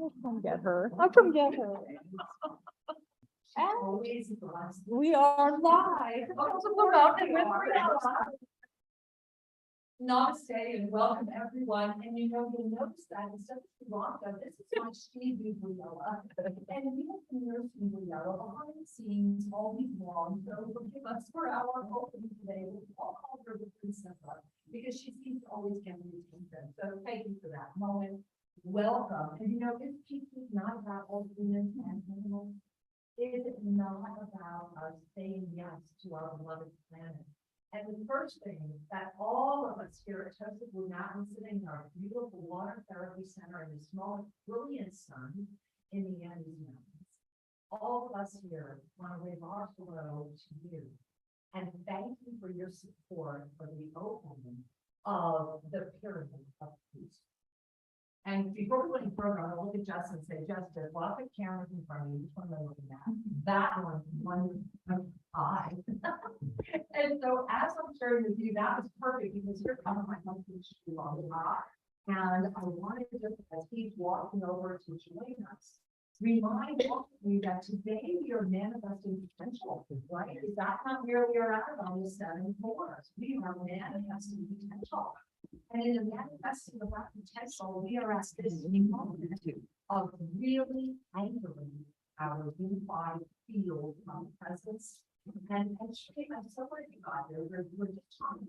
I'll come get her. I'll come get her. And we are live. Namaste and welcome everyone. And you'll notice that instead of Toronto, this is my Stevie Briella. And we have been nursing Briella behind the scenes all week long. So forgive us for our opening today. We'll call her the princess because she seems to always get the attention. So thank you for that moment. Welcome. And this piece is not about ultimate intent. It is not about us saying yes to our beloved planet. And the first thing that all of us here at TOSA, we're now sitting in our beautiful water therapy center in the small, brilliant sun in the Andes Mountains. All of us here want to wave our hello to you and thank you for your support for the opening of the Pyramid of Peace. And before we go any further, I'll look at Justin and say, Justin, lots of cameras in front of you. Which one am I looking at? That one eye. And so as I'm sharing with you, that was perfect because you're coming my husband to and I wanted to just, as he's walking over to join us, remind all of you that today we are manifesting potential, right? Is that not where we are at on the 7 floors? We are manifesting potential. And in the manifesting of that potential, we are at this moment of really anchoring our unified field of presence. And Shane, I'm so glad you got there. We're just talking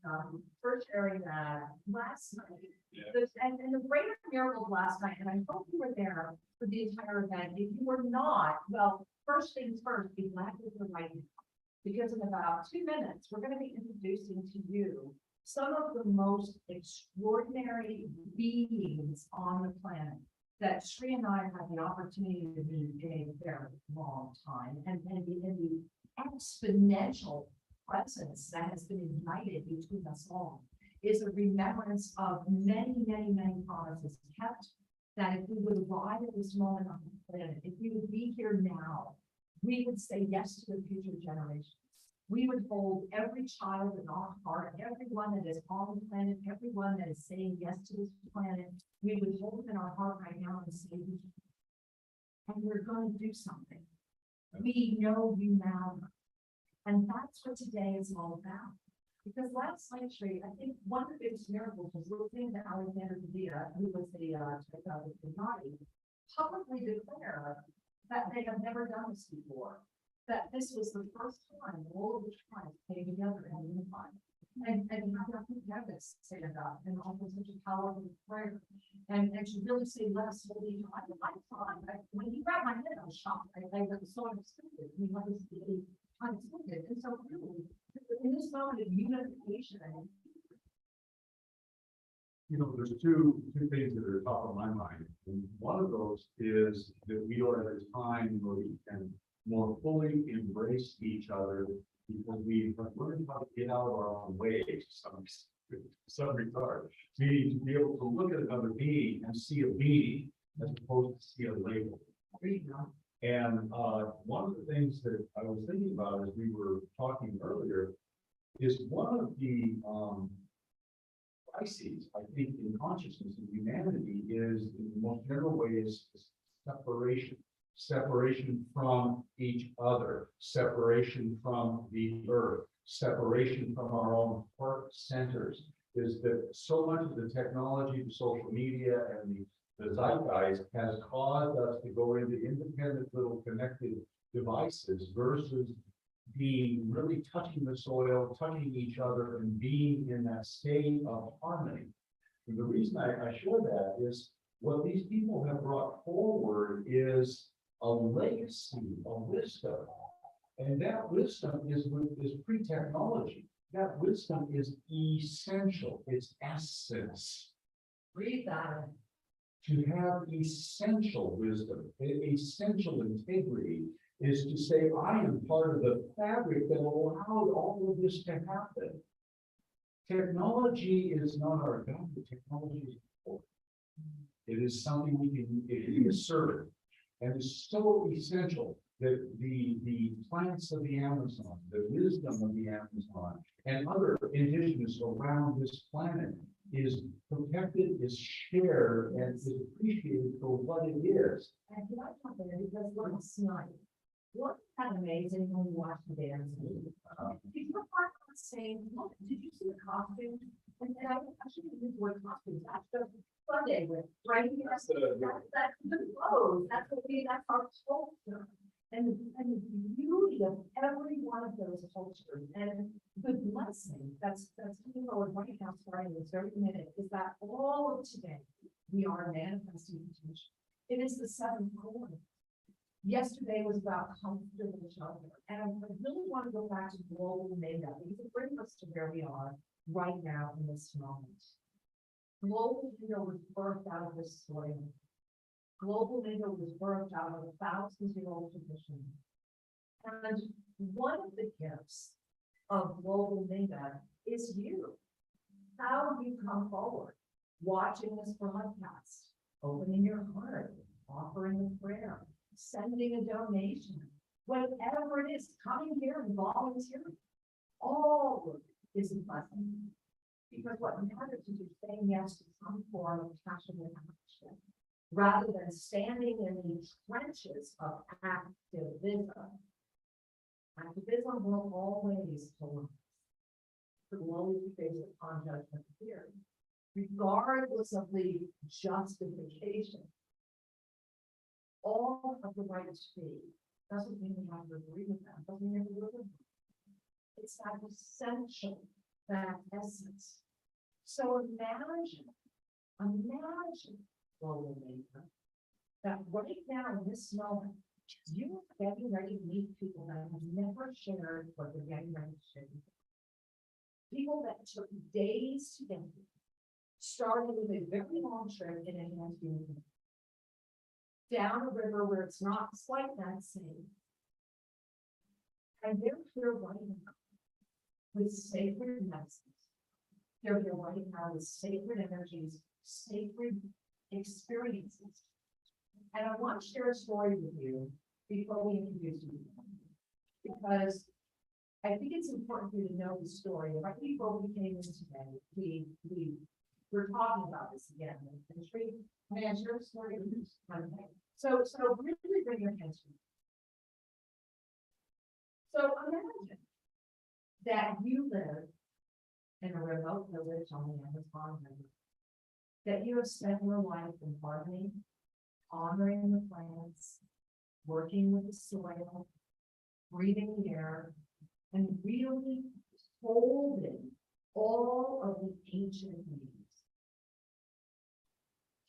about first area that last night, and the greater miracle of last night, and I hope you were there for the entire event. If you were not, well, first things first, be glad that you're right now. Because in about 2 minutes, we're going to be introducing to you some of the most extraordinary beings on the planet that Sri and I had the opportunity to meet in a very long time, and in the exponential presence that has been ignited between us all is a remembrance of many, many, many promises kept, that if we would arrive at this moment on the planet, if we would be here now, we would say yes to the future generations. We would hold every child in our heart, everyone that is on the planet, everyone that is saying yes to this planet, we would hold them in our heart right now and say, and we're going to do something. We know you matter. And that's what today is all about. Because last night, I think one of the biggest miracles was listening to Alexander Padilla, who was the Illuminati, publicly declare that they have never done this before. That this was the first time all of the tribes came together and unified. And have nothing to stand up and offer such a powerful prayer. And to really say, let us hold each other. When he grabbed my head, I was shocked. I was so unexpected. He was really unexpected. And so really, in this moment of unification, there's two things that are top of my mind. And one of those is that we are at a time where we can more fully embrace each other because we have learned how to get out of our own way to some regard. Meaning to be able to look at another being and see a being as opposed to see a label. And one of the things that I was thinking about as we were talking earlier is one of the crises, I think, in consciousness of humanity is, in the most general way, is separation. Separation from each other, separation from the earth, separation from our own heart centers. Is that so much of the technology, the social media, and the zeitgeist has caused us to go into independent little connected devices versus being really touching the soil, touching each other, and being in that state of harmony. And the reason I share that is what these people have brought forward is a legacy of wisdom. And that wisdom is pre-technology. That wisdom is essential. It's essence. breathe that. To have essential wisdom, essential integrity is to say, I am part of the fabric that allowed all of this to happen. Technology is not our God, but technology is important. It is something it can be a servant. And it's so essential that the plants of the Amazon, the wisdom of the Amazon, and other indigenous around this planet is protected, is shared, and is appreciated for what it is. And can I jump in, because last night, wasn't that amazing when we watched the dance? Did you part on saying, look, did you see the costume? And I shouldn't use the word costumes, that's just Sunday with, right? That's the clothes, that's our culture. And the beauty of every one of those cultures and the blessing that's coming forward right now, starting this very minute, is that all of today, we are manifesting potential. It is the seventh core. Yesterday was about comfortable shelter, and I really want to go back to global makeup because it brings us to where we are right now in this moment. Global makeup was birthed out of this soil. Global makeup was birthed out of a thousands-year-old tradition. And one of the gifts of global makeup is you. How you come forward, watching this broadcast, opening your heart, offering a prayer, sending a donation, whatever it is, coming here and volunteering, all of it is a blessing. Because what matters is you're saying yes to some form of passionate action, rather than standing in the trenches of activism. Activism will always polarize. It will always be based upon judgment theory, regardless of the justification. All of the right to speak doesn't mean we have to agree with them, doesn't mean we live with them. It's that essential, that essence. So imagine global makeup, that right now in this moment, you are getting ready to meet people that have never shared what they're getting ready to share. People that took days to get here, started with a very long trip in enhanced unity, down a river where it's not quite that same. And they're here right now with sacred messages. They're here right now with sacred energies, sacred experiences. And I want to share a story with you before we introduce you. Because I think it's important for you to know the story. Right before we came in today, we were talking about this again. May I share a story? Okay. So really bring your attention. So imagine that you live in a remote village on the Amazon River, that you have spent your life in farming, honoring the plants, working with the soil, breathing the air, and really holding all of the ancient needs.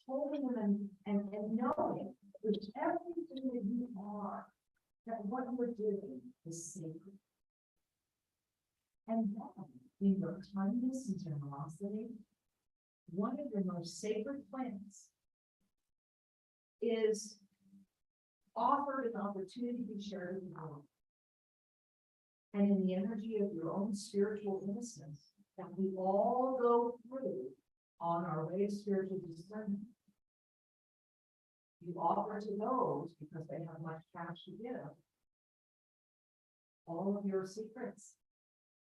Holding them and knowing with everything that you are, that what you're doing is sacred. And then, in your kindness and generosity, one of your most sacred plants is offered an opportunity to share with the world. And in the energy of your own spiritual innocence that we all go through on our way of spiritual discernment, you offer to those, because they have much cash to give, all of your secrets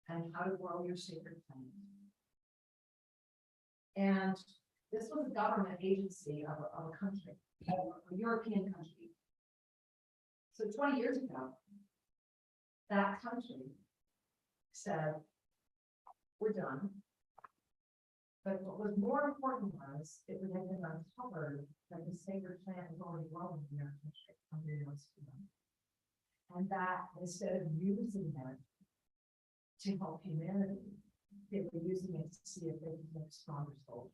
and how to grow your sacred plant. And this was a government agency of a country, a European country. So 20 years ago, that country said, we're done. But what was more important was it would have been uncovered that the sacred plant is already growing in their country. And that instead of using it to help humanity, they were using it to see if they could make stronger soldiers.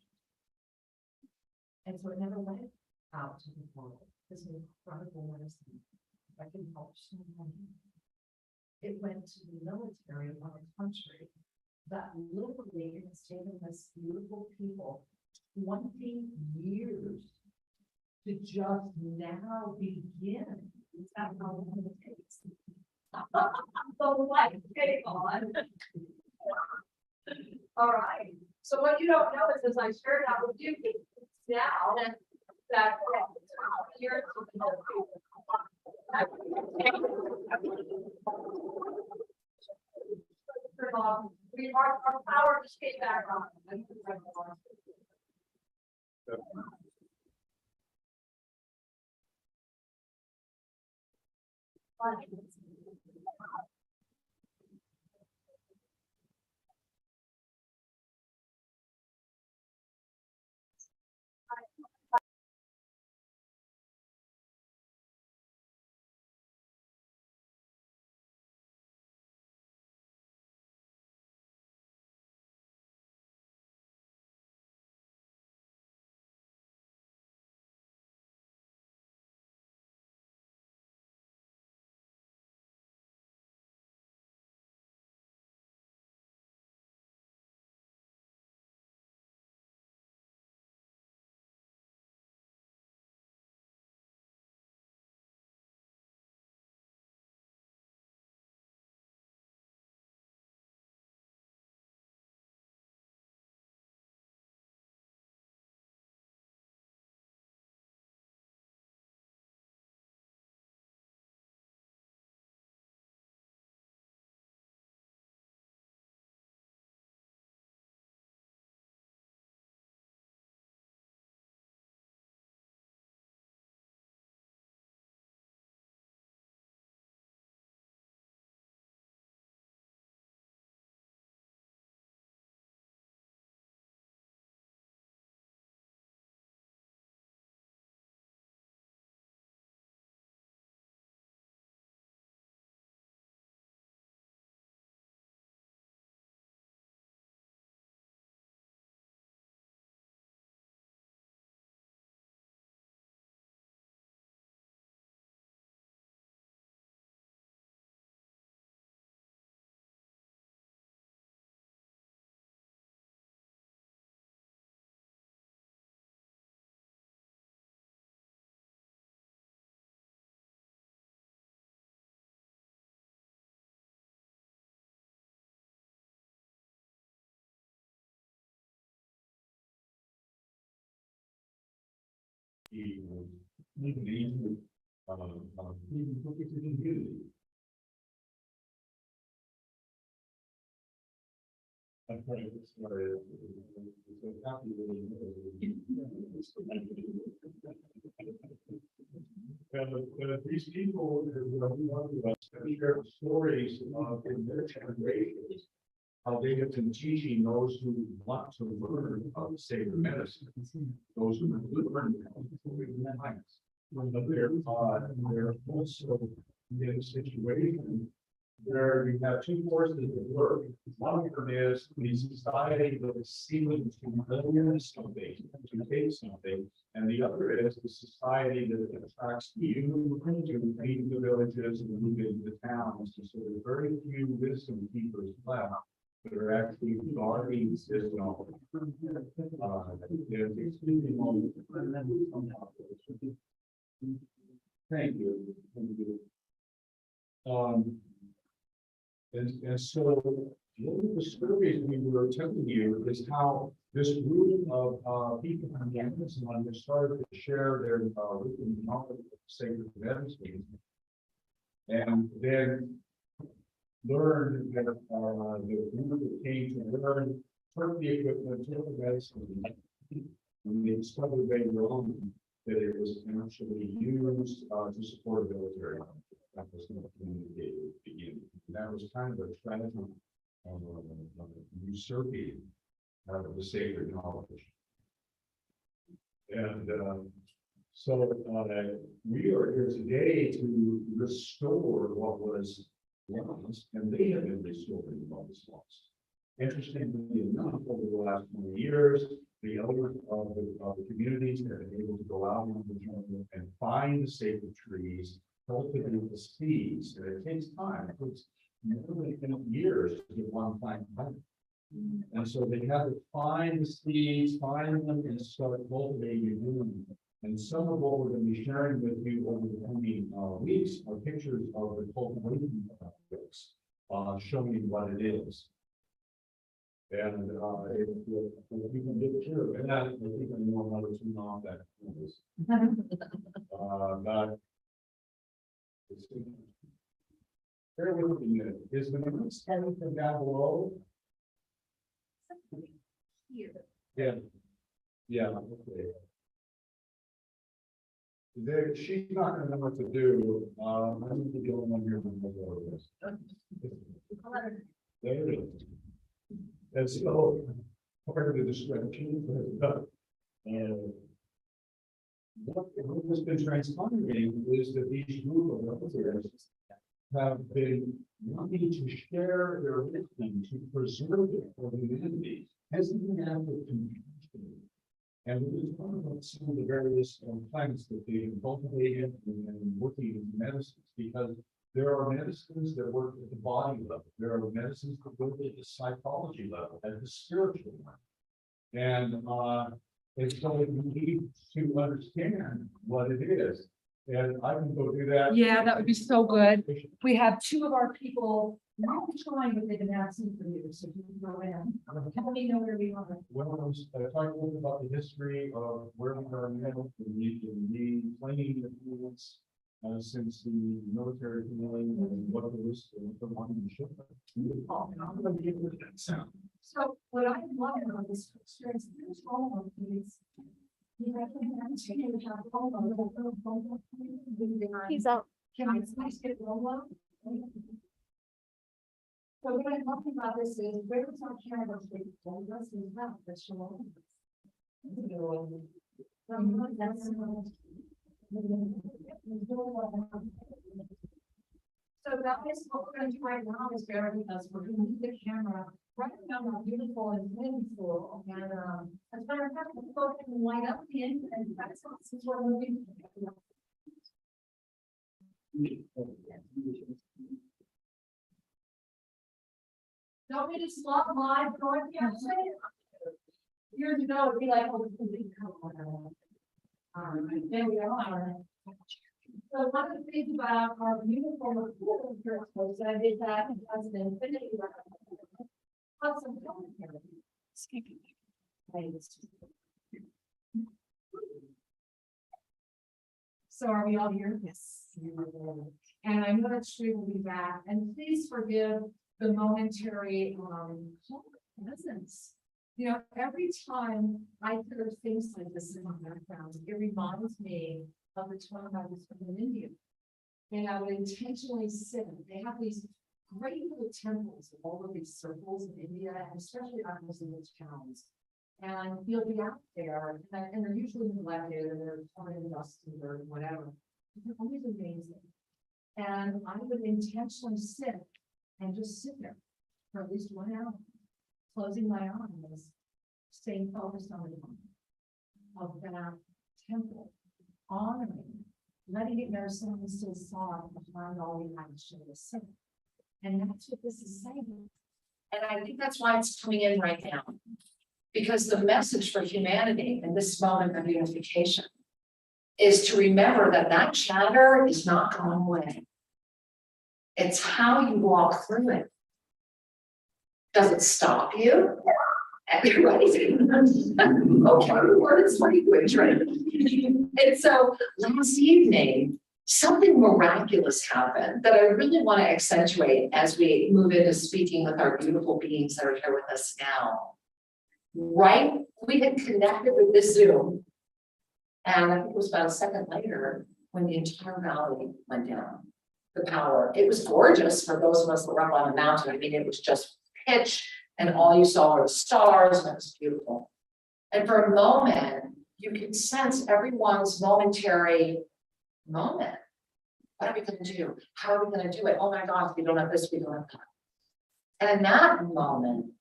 And so it never went out to the world. This incredible medicine that can help so many. It went to the military of a country that literally has taken this beautiful people 20 years to just now begin. Is that how long it takes? The light came on. All right. So what you don't know is, as I shared out with you, now that years our power just came back on. These people share stories of in their generations, how they have been teaching those who want to learn of sacred medicine, those who learn but they're also in a situation where you have two forces at work. One of them is the society that is seeking to learn something, to take something, and the other is the society that attracts you to leave the villages and move into the towns. And so there's very few wisdom keepers left that are actually guarding this knowledge. There's extremely long. Thank you. Thank you. And so one of the stories we were telling you is how this group of people from the Amazon have started to share their written knowledge of sacred medicine, and then learn that the group that came to learn took the equipment, took the medicine, and they discovered later on that it was actually used to support the military. That was not communicated at the beginning. That was kind of a trend of usurping the sacred knowledge. And so we are here today to restore what was lost, and they have been restoring what was lost. Interestingly enough, over the last 20 years, the elders of the communities have been able to go out into the jungle and find the sacred trees, cultivate the seeds, and it takes time. It takes more than years to get one plant right. And so they have to find the seeds, find them, and start cultivating and doing them. And some of what we're going to be sharing with you over the coming weeks are pictures of the cultivation books, showing what it is. And if you can get through, and I think I know how to turn off that. But bear with me a minute. Is the news coming from down below? Here. Yeah. Yeah, okay. She's not gonna know what to do, I need to go on here and look over this. There it is. And so, part of the description, and what has been transpiring is that these group of officers have been wanting to share their wisdom to preserve it for humanity as an act of compassion. And we was talking about some of the various plants that they cultivated and working with medicines, because there are medicines that work at the body level. There are medicines that work at the psychology level, at the spiritual level. And so we need to understand what it is. And I can go do that. Yeah, that would be so good. We have two of our people really trying, but they've been asking for you, so you can go in. Let me know where we are. When I was talking a little about the history of where we are now, the planning influence since the military healing and what it was, the one in the ship. I'm going to get rid of that sound. So what I love about this experience, there's all of these. He's out. Can I please get Rolo? So what I'm talking about this is, where was our camera? Let's see how that's showing. So that is what we're going to do right now is bear with us. We're going to move the camera right now, our beautiful and meaningful. And as a matter of fact, we'll go ahead and light up the end and that's since we're moving. Don't we just love live broadcasting? Years ago, it'd be like, oh, there we are. So one of the things about our beautiful church was that I did that as an infinity. Awesome. So are we all here? Yes. And I know that Sri will be back, and please forgive the momentary presence. You know, every time I hear things like this in my background, it reminds me of the time I was from India. And I would intentionally sit, they have these great little temples, all of these circles in India, and especially out in those towns. And you'll be out there, and they're usually neglected, and they're covered in dust and dirt, whatever. They're always amazing. And I would intentionally sit and just sit there for at least 1 hour, closing my eyes, staying focused on the of that temple, honoring, letting it know someone still saw behind all we had to show the sin. And that's what this is saying. And I think that's why it's coming in right now. Because the message for humanity in this moment of unification is to remember that that chatter is not going away. It's how you walk through it. Does it stop you? Everybody's okay, what is language, right? And so last evening, something miraculous happened that I really want to accentuate as we move into speaking with our beautiful beings that are here with us now. Right, we had connected with this Zoom, and I think it was about a second later when the entire valley went down. The power, it was gorgeous for those of us that were up on the mountain. I mean, it was just pitch, and all you saw were the stars, and it was beautiful. And for a moment, you could sense everyone's momentary moment. What are we going to do? How are we going to do it? Oh my God, we don't have this, we don't have that. And in that moment,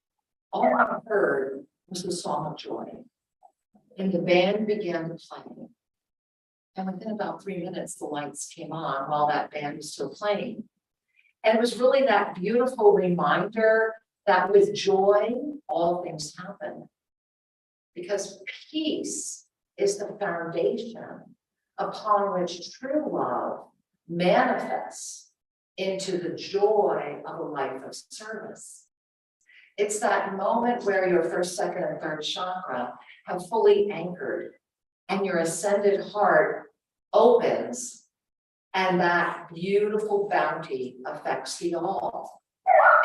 all I heard was the song of joy. And the band began to play. And within about 3 minutes, the lights came on while that band was still playing. And it was really that beautiful reminder that with joy, all things happen. Because peace is the foundation upon which true love manifests into the joy of a life of service. It's that moment where your first, second, and third chakra have fully anchored and your ascended heart opens and that beautiful bounty affects the all.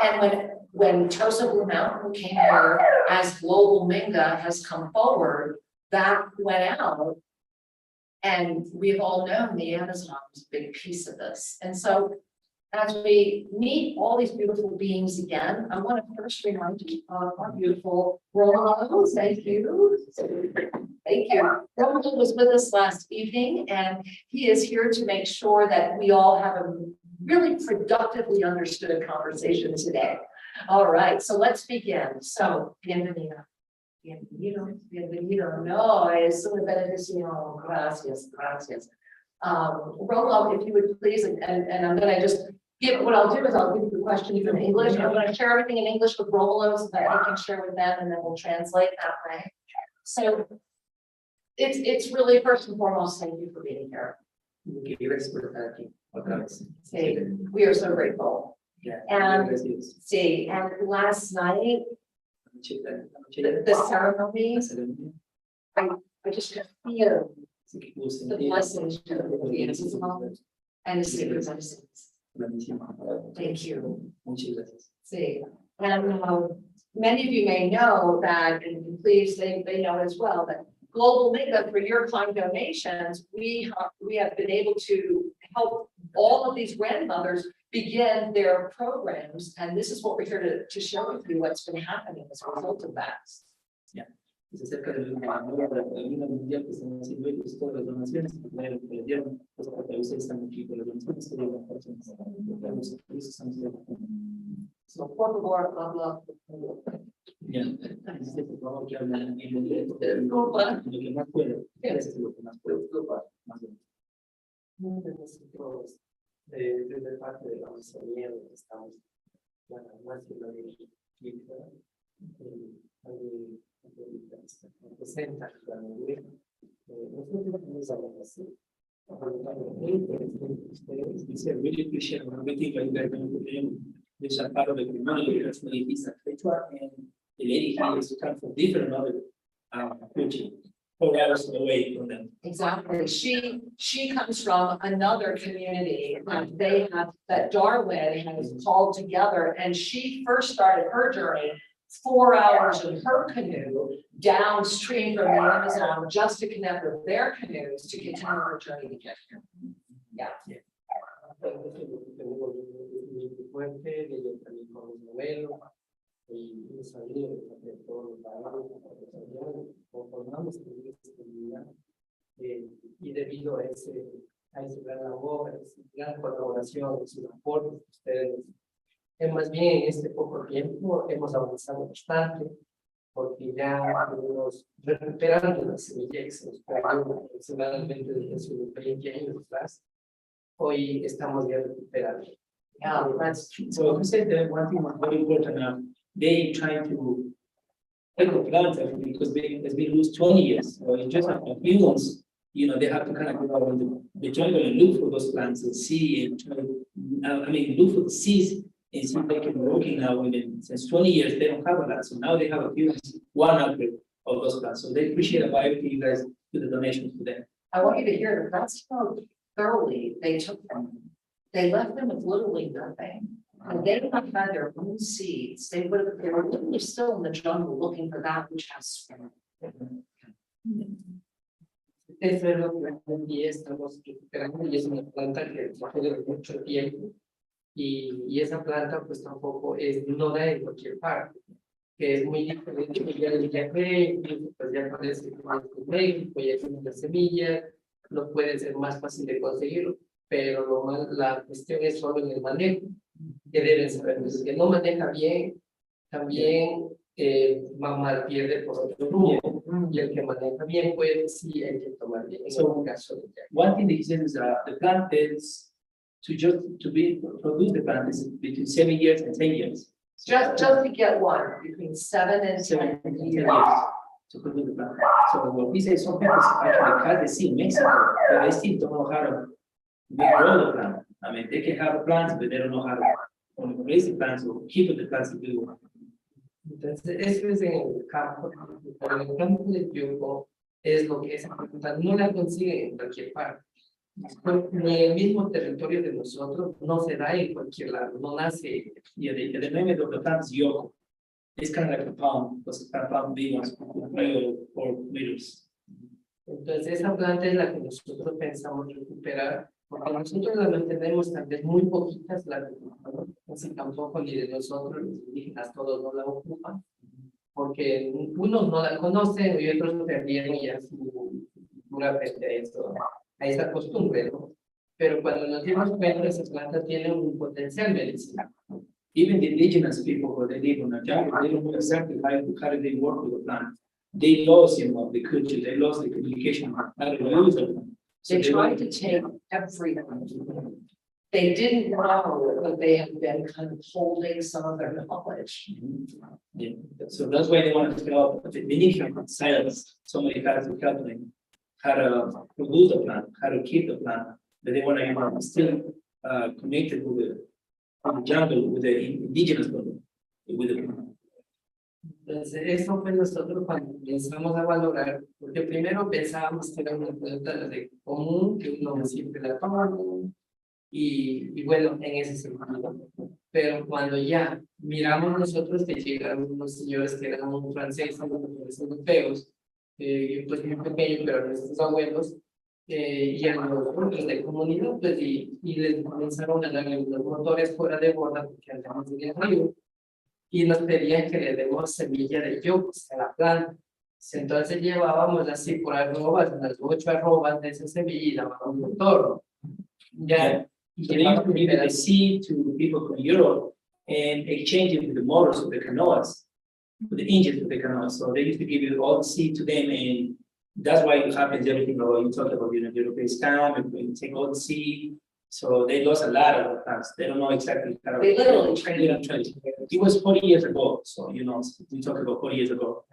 And when TOSA Blue Mountain came here as Global Minga has come forward, that went out. And we've all known the Amazon was a big piece of this. And so as we meet all these beautiful beings again, I want to first remind you of our beautiful Rollo. Thank you. Thank you. Rollo was with us last evening, and he is here to make sure that we all have a really productively understood conversation today. All right, so let's begin. So, bienvenido. Bienvenido, bienvenido. No, es una bendición. Gracias, gracias. Rollo, if you would please, and I'm gonna just give, what I'll do is I'll give you the question in English. I'm gonna share everything in English with Rollo so that he can share with them, and then we'll translate that way. So it's really first and foremost, thank you for being here. See, we are so grateful. And see, and last night, the ceremony, I just could feel the blessings of the invisible and the sacred medicines. Thank you. See, and many of you may know that, and please, they know as well, that Global Makeup, for your kind donations, we have been able to help all of these grandmothers begin their programs, and this is what we're here to share with you what's been happening as a result of that. Se acerca del ayuda mundial que están haciendo ellos, todas las donaciones que le dieron, pues porque ustedes están aquí con las donaciones que dieron, So, por favor, blah, blah. bien, por favor, que hablen en inglés, lo que más puede, es lo que más puede, más desde parte de la masonería donde estamos, la nacionalidad representa la mujer. Nosotros nos hablamos así. It's a really appreciate everything that you guys are doing. This are part of the community. That's what it is. And the lady here is come from different other country, 4 hours away from them. Exactly. She comes from another community that they have, that Darwin has called together, and she first started her journey 4 hours in her canoe downstream from the Amazon just to connect with their canoes to continue her journey to get here. Yeah. Fuerte, de ellos también con los novelos, y hemos salido de todos los trabajos, conformamos esta comunidad, y debido a ese gran labor, a esa gran colaboración, a sus aportes de ustedes, más bien en este poco tiempo hemos avanzado bastante, porque ya venimos recuperando la semilla que se nos perdió aproximadamente desde hace unos 20 años atrás. Hoy estamos ya recuperando. Yeah, that's So you said that one thing was very important. They trying to take the plants because it's been lost 20 years. So in just a few months, you know, they have to kind of go out in the jungle and look for those plants and see and try. Look for the seeds and see if they can work now. Since 20 years, they don't have a lot. So now they have a few, 100 of those plants. So they appreciate everything you guys do the donations to them. I want you to hear that that's how thoroughly they took them. They left them with literally nothing. And they would have had their own seeds. They were literally still in the jungle looking for that which has spirit. Eso es lo que hoy estamos recuperando, y es una planta que trabajó durante mucho tiempo, y esa planta pues tampoco no da en cualquier parte, que es muy diferente. Ya el café, pues ya parece más México, ya tiene una semilla, no puede ser más fácil de conseguirlo, pero la cuestión es solo en el manejo, que deben saber. Entonces, que no maneja bien, también mal pierde por otro rumbo, y el que maneja bien, pues sí hay que tomar bien. Eso es un caso de One thing that he says is the plant is produce the plant is between 7 years and 10 years. Just to get one between 7 and 10 years. To produce the plant. So what we say, some people actually cut the seed in Mexico, but they still don't know how to grow the plant. I mean, they can have plants, but they don't know how to raise the plants or keep the plants to do. Entonces, eso es en el campo, pero en el campo de Yugo es lo que esa planta no la consigue en cualquier parte. Ni en el mismo territorio de nosotros, no se da en cualquier lado, no nace. Yeah, the name of the plant is yoko. It's kind of like a palm, because it's kind of palm big ones, or meters. Entonces, esa planta es la que nosotros pensamos recuperar, porque nosotros la mantenemos tal vez muy poquitas, la recuperamos, así tampoco ni de nosotros, los indígenas, todos no la ocupan, porque unos no la conocen y otros perdieron ya su cultura frente a eso, a esa costumbre, ¿no? Pero cuando nos dimos cuenta, esa planta tiene un potencial medicinal. Even the indigenous people who they live in the jungle, they don't know exactly how do they work with the plant. They lost, the culture, they lost the communication, how to use it. So They tried were- to take everything. They didn't know that they had been kind of holding some of their knowledge. Yeah, so that's why they want to develop, they need help, silence, somebody has to help them. How to produce the plant, how to keep the plant, but they want to still connected with the jungle, with the indigenous people, with the. Entonces, eso fue nosotros cuando comenzamos a valorar, porque primero pensábamos que era una planta de común, que uno siempre la toma, y bueno, en ese sentido. Pero cuando ya miramos nosotros que llegaron unos señores que eran muy franceses, unos europeos, pues muy pequeños, pero nuestros abuelos, y a los otros de comunidad, pues y les comenzaron a darle unos motores fuera de borda, porque andamos en el río, y nos pedían que le demos semilla de yocos a la planta. Entonces llevábamos así por arrobas, unas 8 arrobas de esa semilla y dábamos un motor. Ya, y So they used to llevábamos give the pedazos. seed to people from Europe and exchange it with the motors of the canoas, with the engines of the canoas. So they used to give you all the seed to them, and that's why it happens everything about you talk about, the Europeans come and take all the seed. So they lost a lot of the plants. They don't know exactly how. They literally They don't try to- It was 40 years ago, so we talk about 40 years ago.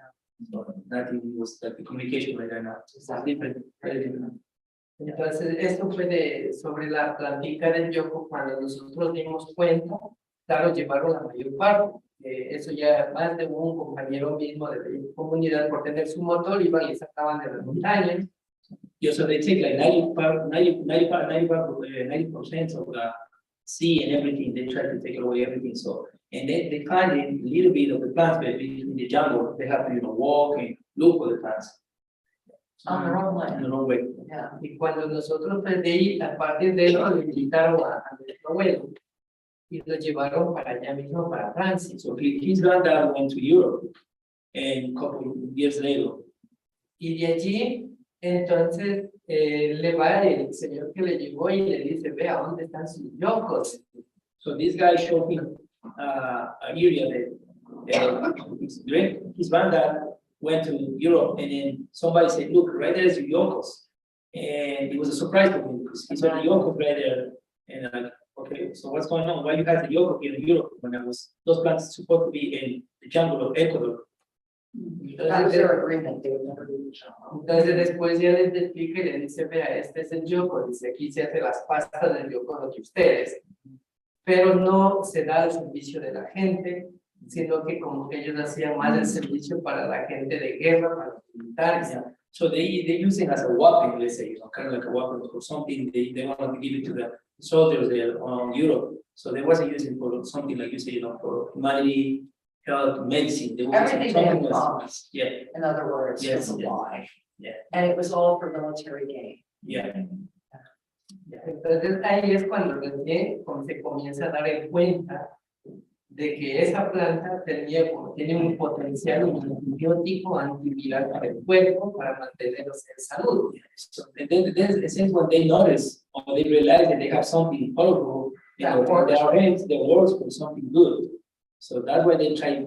So that was like the communication right now. It's different, very different. Entonces, esto fue sobre la plantica del yoco. Cuando nosotros dimos cuenta, claro, llevaron la mayor parte. Eso ya más de un compañero mismo de la comunidad, por tener su motor, iban y sacaban de las montañas. Yeah, so they take like 90% of the sea and everything, they try to take away everything, so. And they find a little bit of the plants, but in the jungle, they have to, walk and look for the plants. On their own land. In their own way. Yeah. Y cuando nosotros pues, de ahí, a partir de eso, le invitaron a nuestro abuelo y lo llevaron para allá mismo, para Francia. So his granddad went to Europe, and a couple of years later, Y de allí, entonces, le va el señor que le llevó y le dice, vea, ¿dónde están sus yocos? so this guy showed him an area that his granddad went to Europe, and then somebody said, look, right there's your yonkos. And it was a surprise for him because he saw the yonkos right there. And like, okay, so what's going on? Why you have the yoko here in Europe when those plants supposed to be in the jungle of Ecuador? That was their agreement, they would never do the job. Entonces después ya les explica y le dice, vea, este es el yoco, dice, aquí se hace las pastas del yoco de ustedes, pero no se da al servicio de la gente, sino que como que ellos hacían más el servicio para la gente de guerra, para los militares. Yeah. So they use it as a weapon, let's say, kind of like a weapon or something. They want to give it to the soldiers there on Europe. So they wasn't using for something like you say, for humanity, health, medicine. They were using Everything they something had else. promised, Yeah, in other words, Yes, was a yes. lie. Yeah. And it was all for military gain. yeah. Entonces ahí es cuando recién se comienza a dar en cuenta de que esa planta tiene un potencial un antibiótico antiviral para el cuerpo para mantenerlos en salud. So then since when they notice or they realize that they have something powerful, That in works. their heads that works for something good. So that's why they try.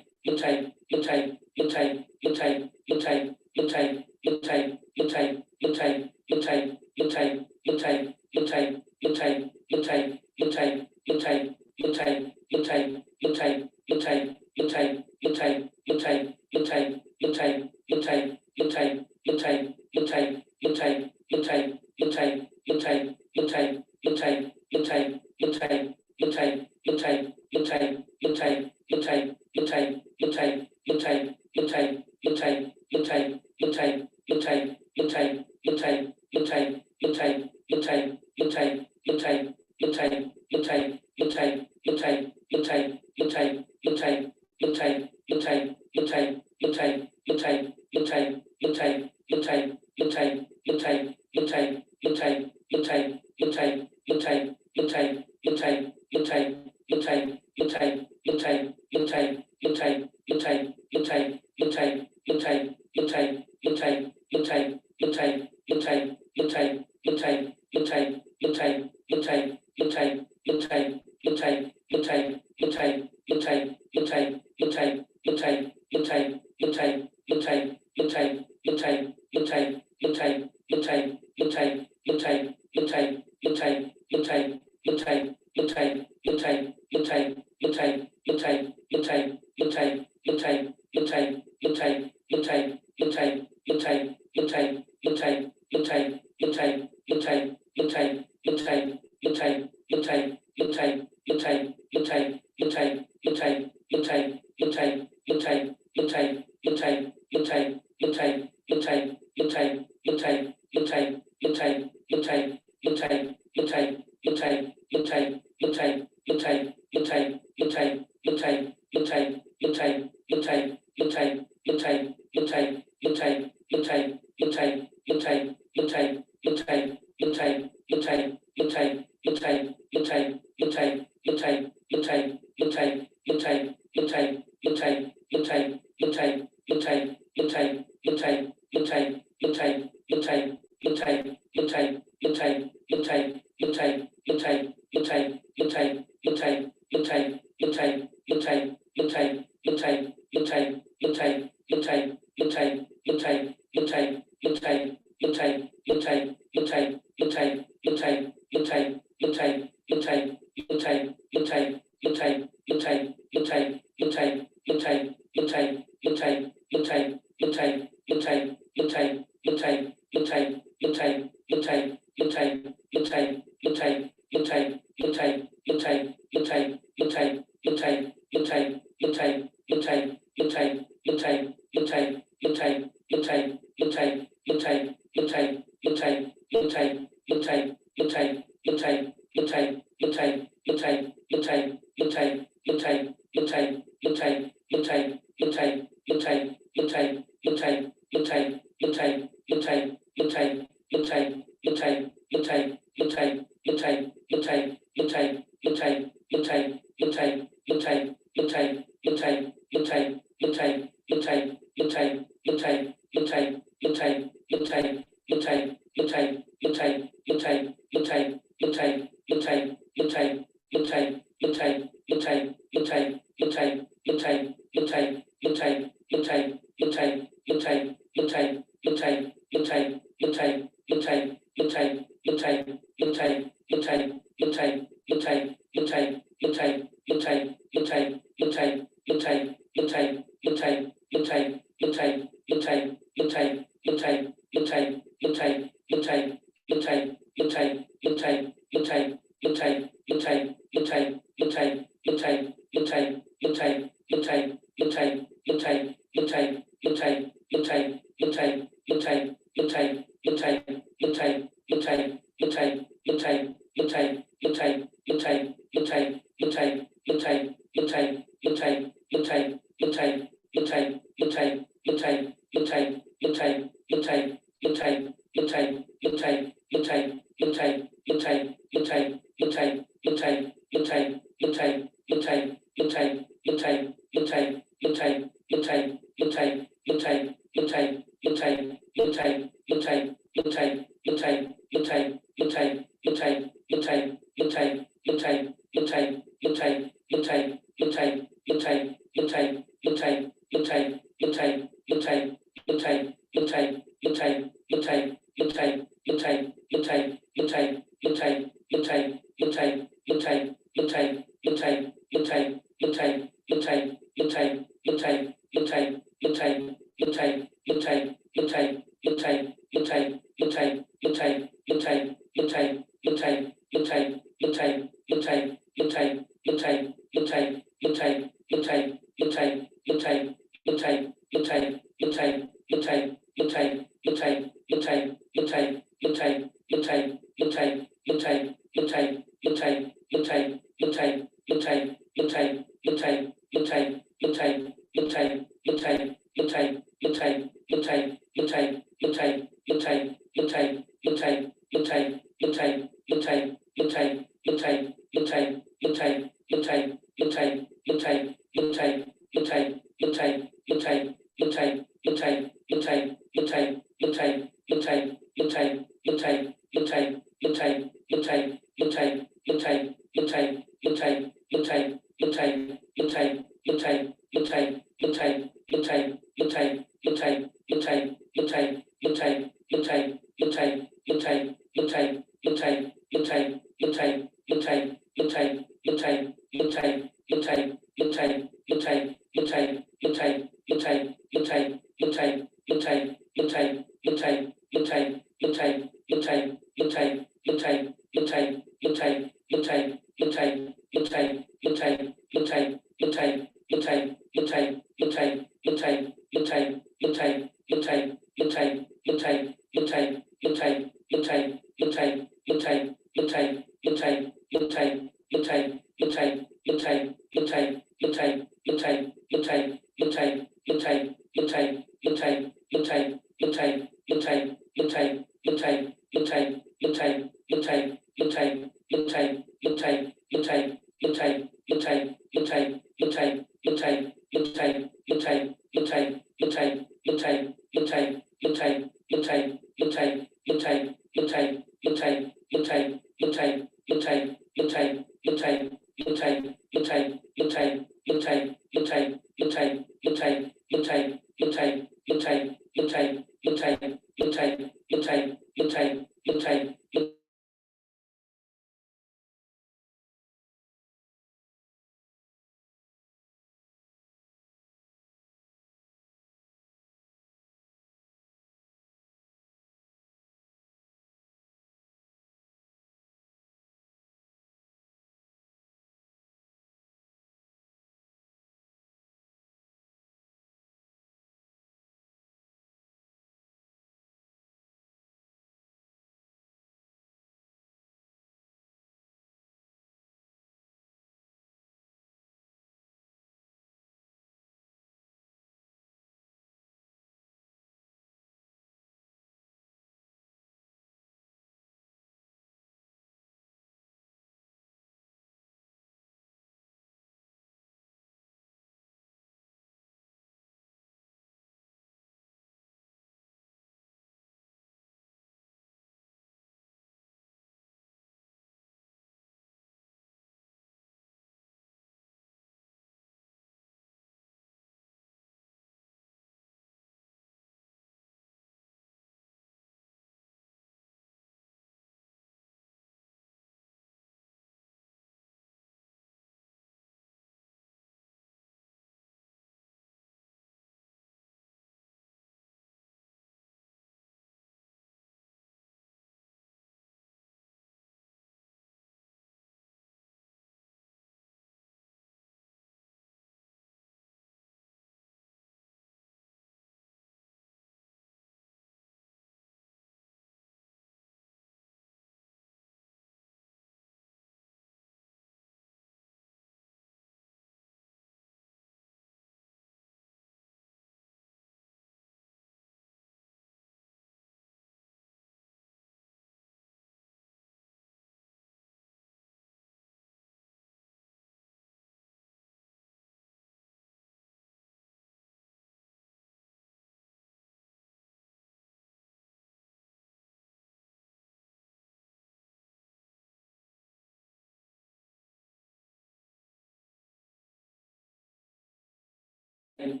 Thank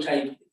you.